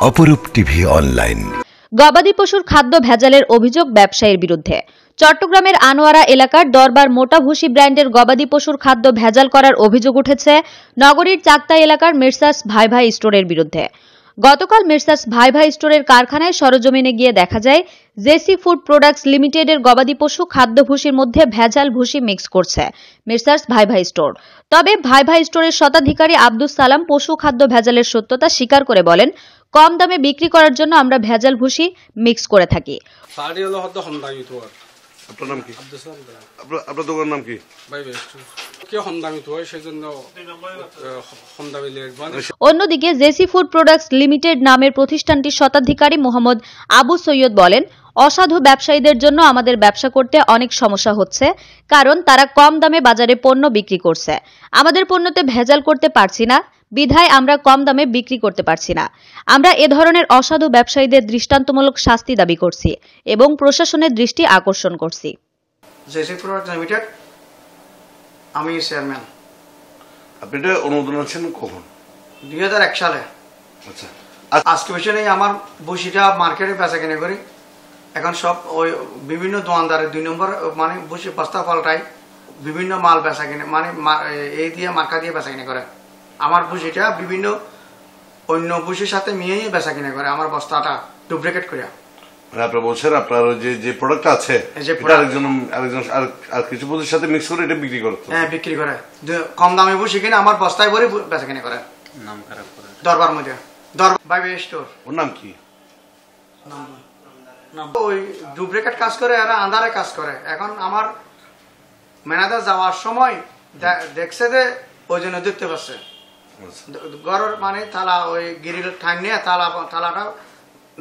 অপরূপ TV online. গবাদি পশুর খাদ্য ভেজালের অভিযোগ ব্যবসায়ীর বিরুদ্ধে। চট্টগ্রামের আনোয়ারা এলাকার দরবার মোটা ভুসি ব্র্যান্ডের গবাদি পশুর খাদ্য ভেজাল করার অভিযোগ উঠেছে নগরীর চাকতাই এলাকার মির্সাস ভাই ভাই স্টোরের বিরুদ্ধে। গতকাল মির্সাস ভাই ভাই স্টোরের কারখানায় সরজমিনে গিয়ে দেখা যায় জেসি ফুড প্রোডাক্টস লিমিটেডের গবাদি পশু খাদ্য ভুসির মধ্যে ভেজাল ভুসি মিক্স করছে মির্সাস ভাই ভাই স্টোর। তবে ভাই ভাই স্টোরের স্বত্বাধিকারী আব্দুস সালাম পশু খাদ্য ভেজালের সত্যতা স্বীকার করে বলেন, কম দামে বিক্রি করার জন্য আমরা ভেজাল ভুসি মিক্স করে থাকি। আপনার নাম কি? আপনার দোকানের নাম কি? অন্যদিকে জেসি ফুড প্রোডাক্টস লিমিটেড নামের প্রতিষ্ঠানটির স্বত্বাধিকারী মোহাম্মদ আবু সৈয়দ বলেন, অসাধু ব্যবসায়ীদের জন্য আমাদের ব্যবসা করতে অনেক সমস্যা হচ্ছে, কারণ তারা কম দামে বাজারে পণ্য বিক্রি করছে। আমাদের পণ্যতে ভেজাল করতে পারছি না, বিধায় আমরা কম দামে বিক্রি করতে পারছি না। আমরা এ ধরনের অসাধু ব্যবসায়ীদের দৃষ্টান্তমূলক শাস্তি দাবি করছি এবং প্রশাসনের দৃষ্টি আকর্ষণ করছি। জেসি প্রোডাক্ট লিমিটেড, আমি চেয়ারম্যান। আপনি এটা অনুমোদন আছেন কখন? 2001 সালে। আচ্ছা, আজকে বিষয় নেই, আমার বসিটা মার্কেটে বেচা কিনে করি। এখন সব ওই বিভিন্ন দোকানদারের 2 নম্বর মানে বসি বস্তা পাল্টাই, বিভিন্ন মাল বেচা কিনে মানে এই দিয়ে মার্কা দিয়ে বেচা কিনে করে। আমার বসিটা বিভিন্ন অন্য বসির সাথে মিলিয়ে বেচা কিনে করে, আমার বস্তাটা ডুপ্লিকেট করে। মানে আপনি বলছেন আপনার যে প্রোডাক্ট আছে আরেকজন আর কিছু বসির সাথে মিক্স করে এটা বিক্রি করে? হ্যাঁ, বিক্রি করে। কম দামে বসি কিনে আমার বস্তায় ভরে বেচা কিনে করে। নাম খারাপ করে দরবার মধ্যে দরবার ভাই ভাই স্টোর। ওর নাম কি? ওই ডুপ্লিকেট কাজ করে, এরা আন্ধারে কাজ করে। এখন আমার ম্যানেজার যাওয়ার সময় দেখছে যে ওই জন্য দেখতে পাচ্ছে ঘরের মানে তালা, ওই গিরিল ঠান নিয়ে তালাটা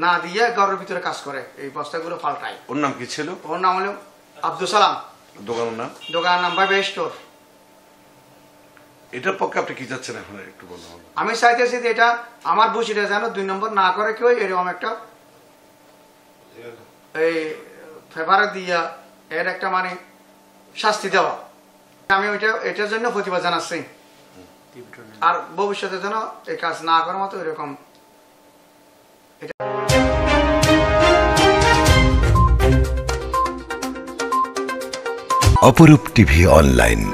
না দিয়ে ঘরের ভিতরে কাজ করে, এই বস্তাগুলো পাল্টায়। ওর নাম কি ছিল? ওর নাম হলো আব্দুল সালাম। দোকানের নাম ভাই ভাই স্টোর। এটার পক্ষে আপনি কি চাচ্ছেন এখন একটু বলুন। আমি চাইতেছি যে এটা আমার বসিটা যেন 2 নম্বর না করে কেউ, এরকম একটা এই ফেভারে দিয়া এর একটা মানে শাস্তি দেওয়া। আমি এটার জন্য প্রতিবাদ জানাচ্ছি, আর ভবিষ্যতে যেন এই কাজ না করার মতো এরকম। অপরূপ টিভি অনলাইন।